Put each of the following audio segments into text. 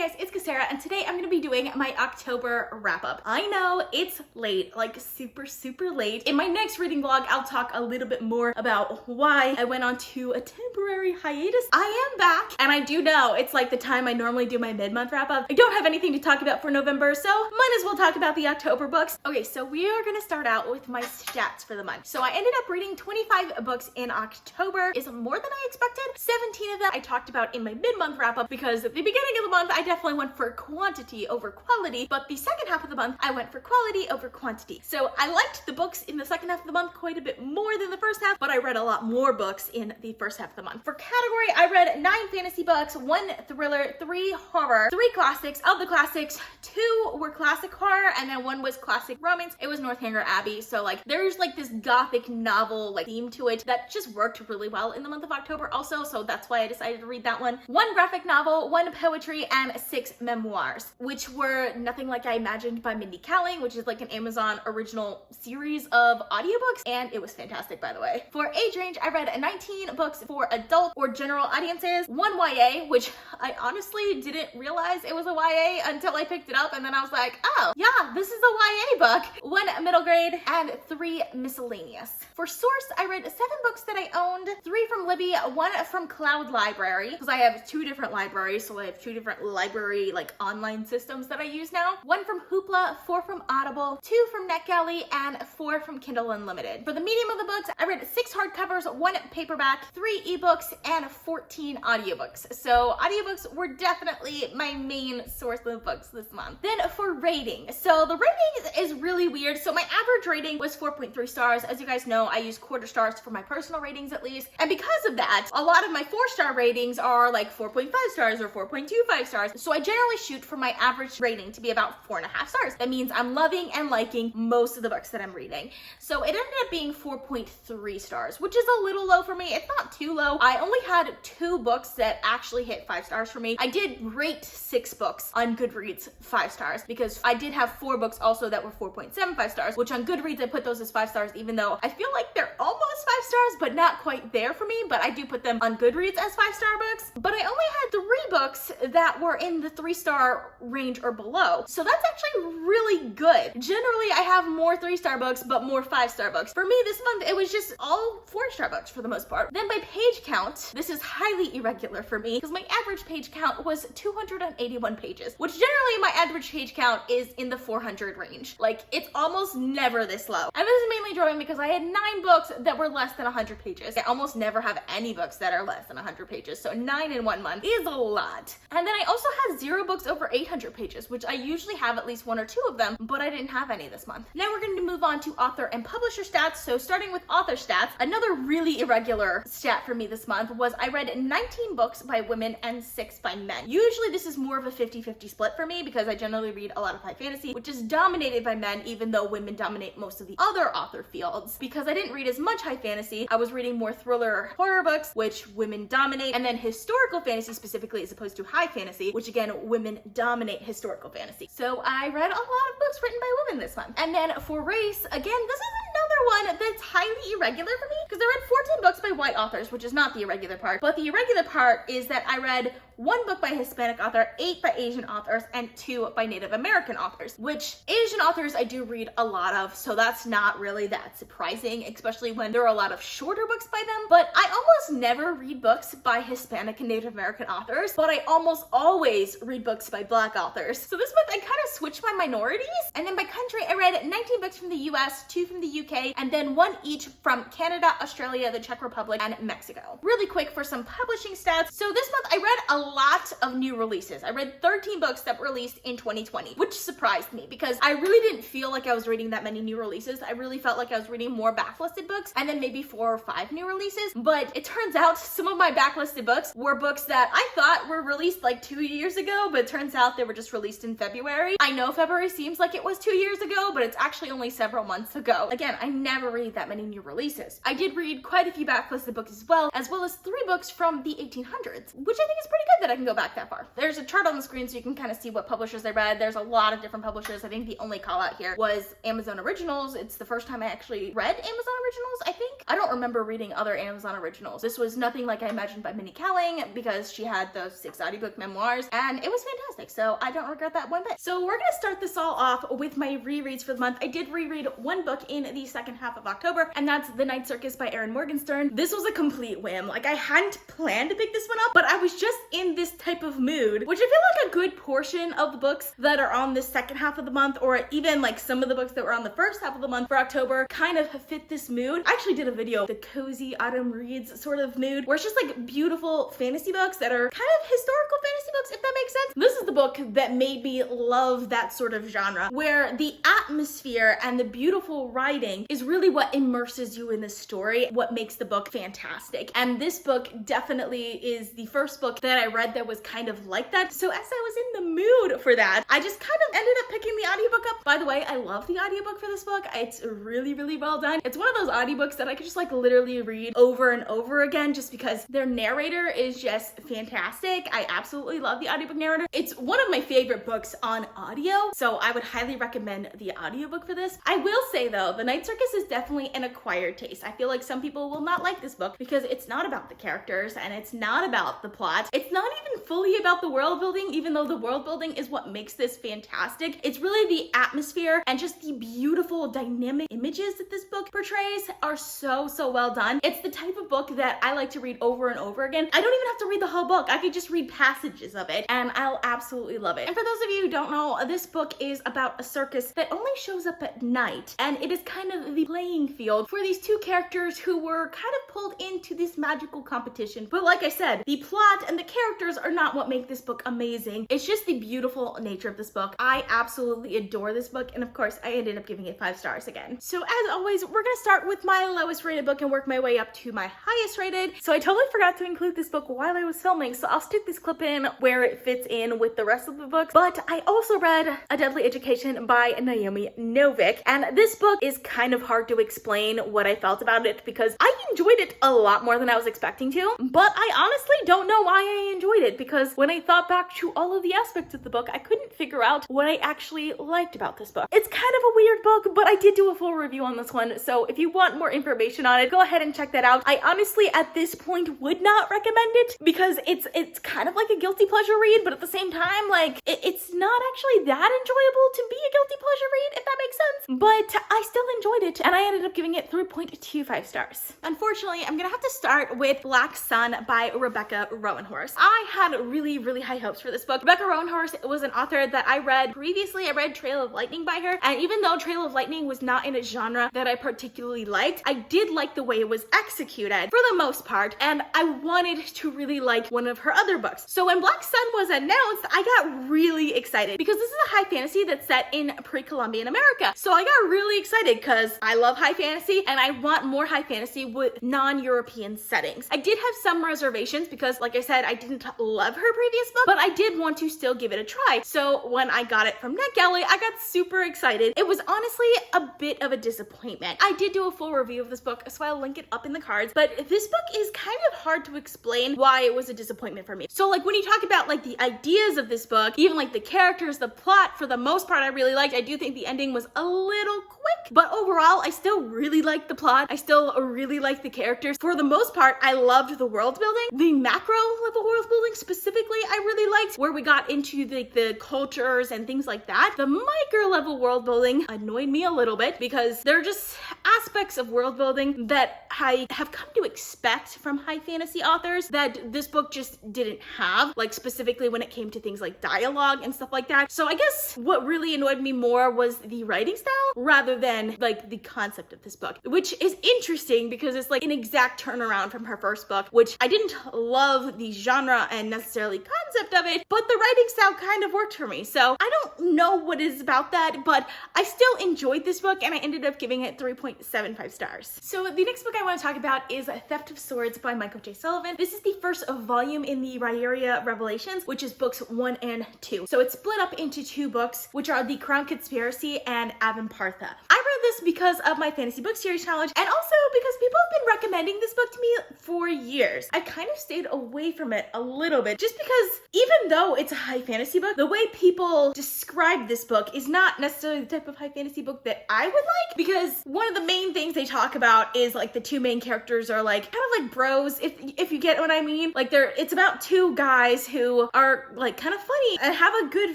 Hey guys, it's Kesara, and today I'm gonna be doing my October wrap-up. I know it's late, like super late. In my next reading vlog, I'll talk a little bit more about why I went on to a temporary hiatus. I am back, and I do know it's like the time I normally do my mid-month wrap-up. I don't have anything to talk about for November, so might as well talk about the October books. Okay, so we are gonna start out with my stats for the month. So I ended up reading 25 books in October. Is more than I expected. 17 of them I talked about in my mid-month wrap-up because at the beginning of the month, I definitely went for quantity over quality, but the second half of the month, I went for quality over quantity. So I liked the books in the second half of the month quite a bit more than the first half, but I read a lot more books in the first half of the month. For category, I read 9 fantasy books, 1 thriller, 3 horror, 3 classics. Of the classics, 2 were classic horror, and then 1 was classic romance. It was Northanger Abbey, so like there's like this gothic novel like theme to it that just worked really well in the month of October also, so that's why I decided to read that one. 1 graphic novel, 1 poetry, and 6 memoirs, which were Nothing Like I Imagined by Mindy Kaling, which is like an Amazon original series of audiobooks, and it was fantastic, by the way. For age range, I read 19 books for adult or general audiences, 1 YA, which I honestly didn't realize it was a YA until I picked it up, and then I was like, oh, yeah, this is a YA book. 1 middle grade, and 3 miscellaneous. For source, I read 7 books that I owned, 3 from Libby, 1 from Cloud Library, because I have 2 different libraries, so I have 2 different library like online systems that I use now. 1 from Hoopla, 4 from Audible, 2 from NetGalley, and 4 from Kindle Unlimited. For the medium of the books, I read 6 hardcovers, 1 paperback, 3 ebooks, and 14 audiobooks. So audiobooks were definitely my main source of books this month. Then for rating. So the rating is really weird. So my average rating was 4.3 stars. As you guys know, I use quarter stars for my personal ratings at least. And because of that, a lot of my 4-star ratings are like 4.5 stars or 4.25 stars. So I generally shoot for my average rating to be about 4.5 stars. That means I'm loving and liking most of the books that I'm reading. So it ended up being 4.3 stars, which is a little low for me. It's not too low. I only had 2 books that actually hit 5 stars for me. I did rate 6 books on Goodreads 5 stars because I did have 4 books also that were 4.75 stars, which on Goodreads I put those as 5 stars, even though I feel like they're almost 5 stars, but not quite there for me. But I do put them on Goodreads as 5-star books. But I only had 3 books that were in the 3-star range or below. So that's actually really good. Generally, I have more 3-star books, but more 5-star books. For me this month, it was just all 4-star books for the most part. Then by page count, this is highly irregular for me because my average page count was 281 pages, which generally my average page count is in the 400 range. Like, it's almost never this low. And this is mainly driven because I had 9 books that were less than 100 pages. I almost never have any books that are less than 100 pages, so 9 in 1 month is a lot. And then I also had 0 books over 800 pages, which I usually have at least 1 or 2 of them, but I didn't have any this month. Now we're going to move on to author and publisher stats. So starting with author stats, another really irregular stat for me this month was I read 19 books by women and 6 by men. Usually this is more of a 50-50 split for me because I generally read a lot of high fantasy, which is dominated by men, even though women dominate most of the other author fields. Because I didn't read as much high fantasy, I was reading more thriller horror books, which women dominate, and then historical fantasy specifically as opposed to high fantasy, which again, women dominate historical fantasy. So I read a lot of books written by women this month. And then for race, again, this is another one that's highly irregular for me because I read 14 books by white authors, which is not the irregular part, but the irregular part is that I read 1 book by Hispanic author, 8 by Asian authors, and 2 by Native American authors, which Asian authors I do read a lot of, so that's not really that surprising, especially when there are a lot of shorter books by them. But I almost never read books by Hispanic and Native American authors, but I almost always read books by Black authors. So this month I kind of switched my minorities. And then by country, I read 19 books from the US, 2 from the UK, and then 1 each from Canada, Australia, the Czech Republic, and Mexico. Really quick for some publishing stats. So this month I read a lot of new releases. I read 13 books that were released in 2020, which surprised me because I really didn't feel like I was reading that many new releases. I really felt like I was reading more backlisted books and then maybe 4 or 5 new releases. But it turns out some of my backlisted books were books that I thought were released like 2 years ago, but it turns out they were just released in February. I know February seems like it was 2 years ago, but it's actually only several months ago. Again, I never read that many new releases. I did read quite a few backlisted books as well as 3 books from the 1800s, which I think is pretty that I can go back that far. There's a chart on the screen so you can kind of see what publishers I read. There's a lot of different publishers. I think the only call out here was Amazon Originals. It's the first time I actually read Amazon Originals, I think. I don't remember reading other Amazon Originals. This was Nothing Like I Imagined by Minnie Kaling because she had those 6 audiobook memoirs and it was fantastic. So I don't regret that one bit. So we're gonna start this all off with my rereads for the month. I did reread one book in the second half of October, and that's The Night Circus by Erin Morgenstern. This was a complete whim. Like, I hadn't planned to pick this one up, but I was just in this type of mood, which I feel like a good portion of the books that are on the second half of the month, or even like some of the books that were on the first half of the month for October, kind of fit this mood. I actually did a video, the cozy autumn reads sort of mood, where it's just like beautiful fantasy books that are kind of historical fantasy books, if that makes sense. This is the book that made me love that sort of genre, where the atmosphere and the beautiful writing is really what immerses you in the story, what makes the book fantastic. And this book definitely is the first book that I read that was kind of like that. So as I was in the mood for that, I just kind of ended up picking the audiobook up. By the way, I love the audiobook for this book. It's really, really well done. It's one of those audiobooks that I could just like literally read over and over again just because their narrator is just fantastic. I absolutely love the audiobook narrator. It's one of my favorite books on audio, so I would highly recommend the audiobook for this. I will say though, The Night Circus is definitely an acquired taste. I feel like some people will not like this book because it's not about the characters and it's not about the plot. It's not even fully about the world building, even though the world building is what makes this fantastic. It's really the atmosphere and just the beautiful dynamic images that this book portrays are so well done. It's the type of book that I like to read over and over again. I don't even have to read the whole book. I could just read passages of it and I'll absolutely love it. And for those of you who don't know, this book is about a circus that only shows up at night, and it is kind of the playing field for these two characters who were kind of pulled into this magical competition. But like I said, the plot and the characters are not what make this book amazing. It's just the beautiful nature of this book. I absolutely adore this book, and of course I ended up giving it 5 stars again. So as always, we're gonna start with my lowest rated book and work my way up to my highest rated. So I totally forgot to include this book while I was filming, so I'll stick this clip in where it fits in with the rest of the books. But I also read A Deadly Education by Naomi Novik, and this book is kind of hard to explain what I felt about it because I enjoyed it a lot more than I was expecting to, but I honestly don't know why I enjoyed it because when I thought back to all of the aspects of the book, I couldn't figure out what I actually liked about this book. It's kind of a weird book, but I did do a full review on this one, so if you want more information on it, go ahead and check that out. I honestly at this point would not recommend it because it's kind of like a guilty pleasure read, but at the same time, like it's not actually that enjoyable to be a guilty pleasure read, if that makes sense. But I still enjoyed it, and I ended up giving it 3.25 stars. Unfortunately, I'm gonna have to start with Black Sun by Rebecca Roanhorse. I had really high hopes for this book. Rebecca Roanhorse was an author that I read previously. I read Trail of Lightning by her, and even though Trail of Lightning was not in a genre that I particularly liked, I did like the way it was executed for the most part, and I wanted to really like one of her other books. So when Black Sun was announced, I got really excited because this is a high fantasy that's set in pre-Columbian America. So I got really excited because I love high fantasy and I want more high fantasy with non-European settings. I did have some reservations because, like I said, I didn't love her previous book, but I did want to still give it a try. So when I got it from NetGalley, I got super excited. It was honestly a bit of a disappointment. I did do a full review of this book, so I'll link it up in the cards, but this book is kind of hard to explain why it was a disappointment for me. So like when you talk about like the ideas of this book, even like the characters, the plot, for the most part I really liked. I do think the ending was a little quick, but overall I still really liked the plot. I still really liked the characters. For the most part, I loved the world building. The macro level world building specifically I really liked, where we got into the cultures and things like that. The micro level world building annoyed me a little bit because there are just aspects of world building that I have come to expect from high fantasy authors that this book just didn't have, like specifically when it came to things like dialogue and stuff like that. So I guess what really annoyed me more was the writing style rather than like the concept of this book, which is interesting because it's like an exact turnaround from her first book, which I didn't love the genre and necessarily concept of it, but the writing style kind of worked for me. So I don't know what is about that, but I still enjoyed this book and I ended up giving it 3.75 stars. So the next book I want to talk about is Theft of Swords by Michael J. Sullivan. This is the first volume in the Rhaeria Revelations, which is books 1 and 2. So it's split up into 2 books, which are The Crown Conspiracy and Avon Partha. I read this because of my fantasy book series challenge, and also because people have been recommending this book to me for years. I kind of stayed away from it a little bit just because even though it's a high fantasy book, the way people describe this book is not necessarily the type of high fantasy book that I would like, because one of the main things they talk about is like the two main characters are like kind of like bros, if you get what I mean. Like it's about two guys who are like kind of funny and have a good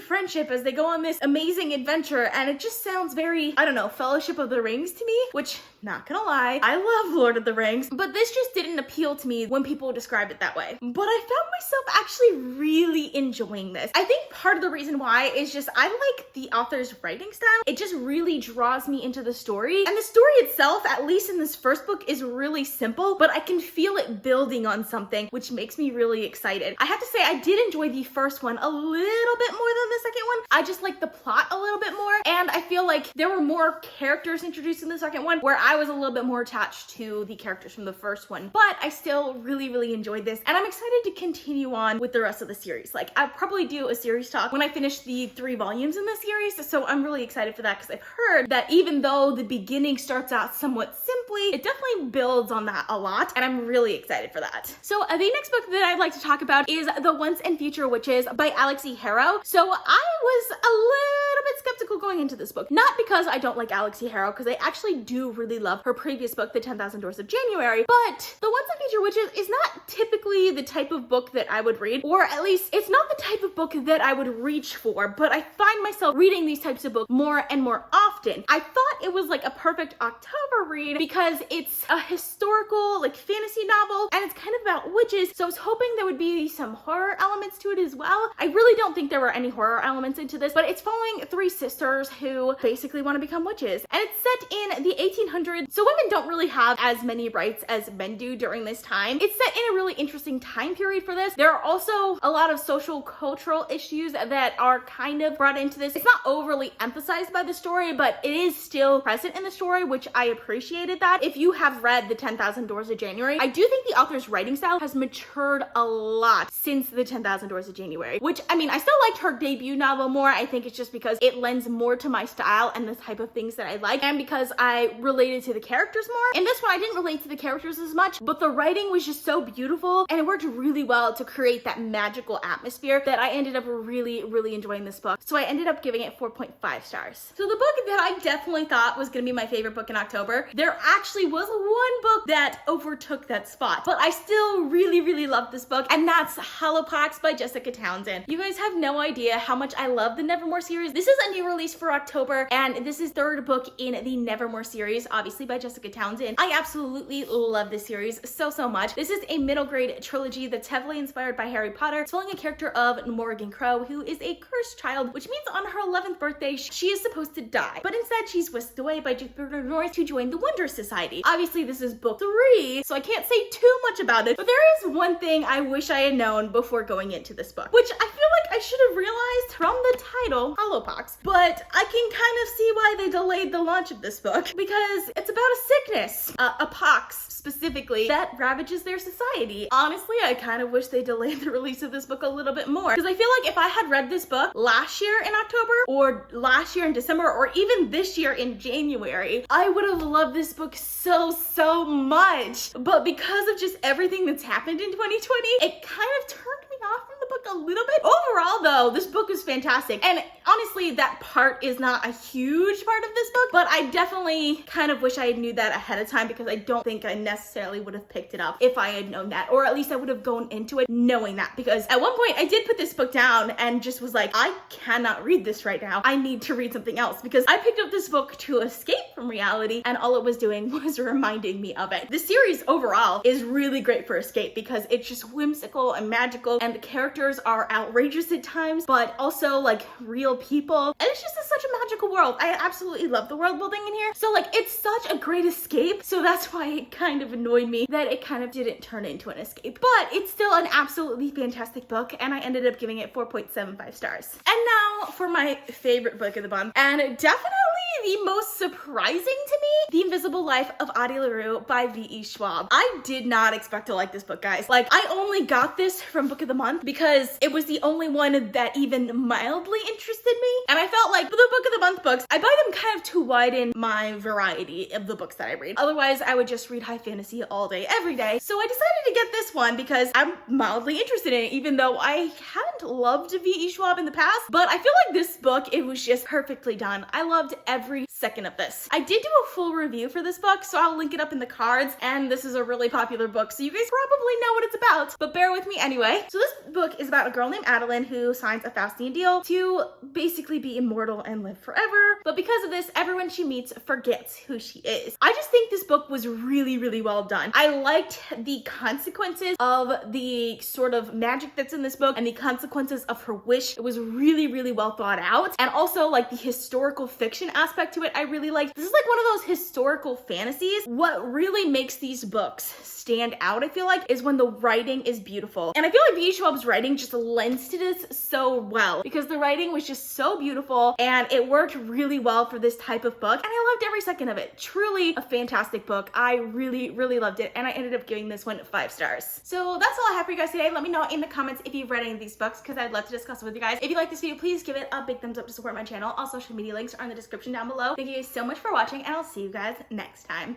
friendship as they go on this amazing adventure, and it just sounds very, I don't know, Fellowship of the Rings to me, which, not gonna lie, I love Lord of the Rings, but this just didn't appeal to me when people describe it that way. But I found myself actually really enjoying this. I think part of the reason why is just I like the author's writing style. It just really draws me into the story, and the story itself, at least in this first book, is really simple, but I can feel it building on something, which makes me really excited. I have to say, I did enjoy the first one a little bit more than the second one. I just like the plot a little bit more, and I feel like there were more characters introduced in the second one where I was a little bit more attached to the characters from the first one, but I still really enjoyed this, and I'm excited to continue on with the rest of the series. Like, I'll probably do a series talk when I finish the 3 volumes in this series, so I'm really excited for that because I've heard that even though the beginning starts out somewhat simply, it definitely builds on that a lot, and I'm really excited for that. So the next book that I'd like to talk about is The Once and Future Witches by Alex E. Harrow. So I was a little bit skeptical going into this book, not because I don't like Alex E. Harrow, because I actually do really love her previous book, The 10,000 Doors of January, but The Once and Future Witches is not typically the type of book that I would read, or at least it's not the type of book that I would reach for, but I find myself reading these types of books more and more often. I thought it was like a perfect October read because it's a historical, like, fantasy novel, and it's kind of about witches, so I was hoping there would be some horror elements to it as well. I really don't think there were any horror elements into this, but it's following 3 sisters who basically want to become witches, and it's set in the 1800s, so women don't really have as many rights as men do during this time. It's set in a really interesting time period for this. There are also a lot of social cultural issues that are kind of brought into this. It's not overly emphasized by the story, but it is still present in the story, which I appreciated that. If you have read The 10,000 Doors of January, I do think the author's writing style has matured a lot since The 10,000 Doors of January, which, I mean, I still liked her debut novel more. I think it's just because it lends more to my style and the type of things that I like, and because I related to the characters more. In this one, I didn't relate to the characters as much, but the writing was just so beautiful, and it worked really well to create that magical atmosphere that I ended up really enjoying this book. So I ended up giving it 4.5 stars. So the book that I definitely thought was gonna be my favorite book in October, there actually was one book that overtook that spot, but I still really loved this book, and that's Hollowpox by Jessica Townsend. You guys have no idea how much I love the Nevermore series. This is a new release for October, and this is 3rd book in the Nevermore series, obviously by Jessica Townsend. I absolutely love this series so much. This is a middle grade trilogy that's heavily inspired by Harry Potter, following a character of Morgan Crow, who is a cursed child, which means on her 11th birthday, she is supposed to die. But instead, she's whisked away by Jupiter North to join the Wonder Society. Obviously, this is book 3, so I can't say too much about it, but there is one thing I wish I had known before going into this book, which I feel like I should have realized from the title, Hollowpox, but I can kind of see why they delayed the launch of this book, because it's about a sickness, a pox specifically, that ravages their society. Honestly, I kind of wish they delayed the release of this book a little bit more, because I feel like if I had read this book last year in October, or last year in December, or even this year in January, I would have loved this book so much. But because of just everything that's happened in 2020, it kind of turned me off from the book a little bit. Overall though, this book is fantastic, and honestly that part is not a huge part of this book, but I definitely kind of wish I knew that ahead of time, because I don't think I necessarily would have picked it up if I had known that, or at least I would have gone into it knowing that, because at one point I did put this book down and just was like, I cannot read this right now. I need to read something else, because I picked up this book to escape from reality, and all it was doing was reminding me of it. The series overall is really great for escape because it's just whimsical and magical, and the characters are outrageous at times, but also like real people, and it's just such a magical world. I absolutely love the world building in here, so like it's such a great escape, so that's why it kind of annoyed me that it kind of didn't turn into an escape, but it's still an absolutely fantastic book, and I ended up giving it 4.75 stars. And now for my favorite book of the month, and definitely the most surprising to me, The Invisible Life of Addie LaRue by V.E. Schwab. I did not expect to like this book, guys. Like, I only got this from Book of the Month because it was the only one that even mildly interested me. And I felt like the Book of the Month books, I buy them kind of to widen my variety of the books that I read. Otherwise, I would just read high fantasy all day, every day. So I decided to get this one because I'm mildly interested in it, even though I hadn't loved V.E. Schwab in the past. But I feel like this book, it was just perfectly done. I loved every second of this. I did do a full review for this book, so I'll link it up in the cards, and this is a really popular book, so you guys probably know what it's about, but bear with me anyway. So this book is about a girl named Adeline who signs a Faustian deal to basically be immortal and live forever, but because of this, everyone she meets forgets who she is. I just think this book was really, really well done. I liked the consequences of the sort of magic that's in this book and the consequences of her wish. It was really, really well thought out, and also like the historical fiction aspect to it I really liked. This is like one of those historical fantasies. What really makes these books stand out, I feel like, is when the writing is beautiful. And I feel like V.E. Schwab's writing just lends to this so well because the writing was just so beautiful and it worked really well for this type of book. And I loved every second of it. Truly a fantastic book. I really, really loved it. And I ended up giving this one 5 stars. So that's all I have for you guys today. Let me know in the comments if you've read any of these books because I'd love to discuss it with you guys. If you like this video, please give it a big thumbs up to support my channel. All social media links are in the description down below. Thank you guys so much for watching and I'll see you guys next time.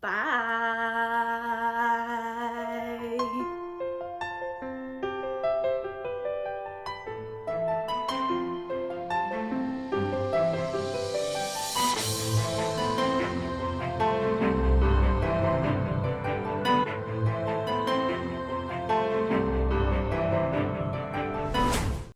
Bye.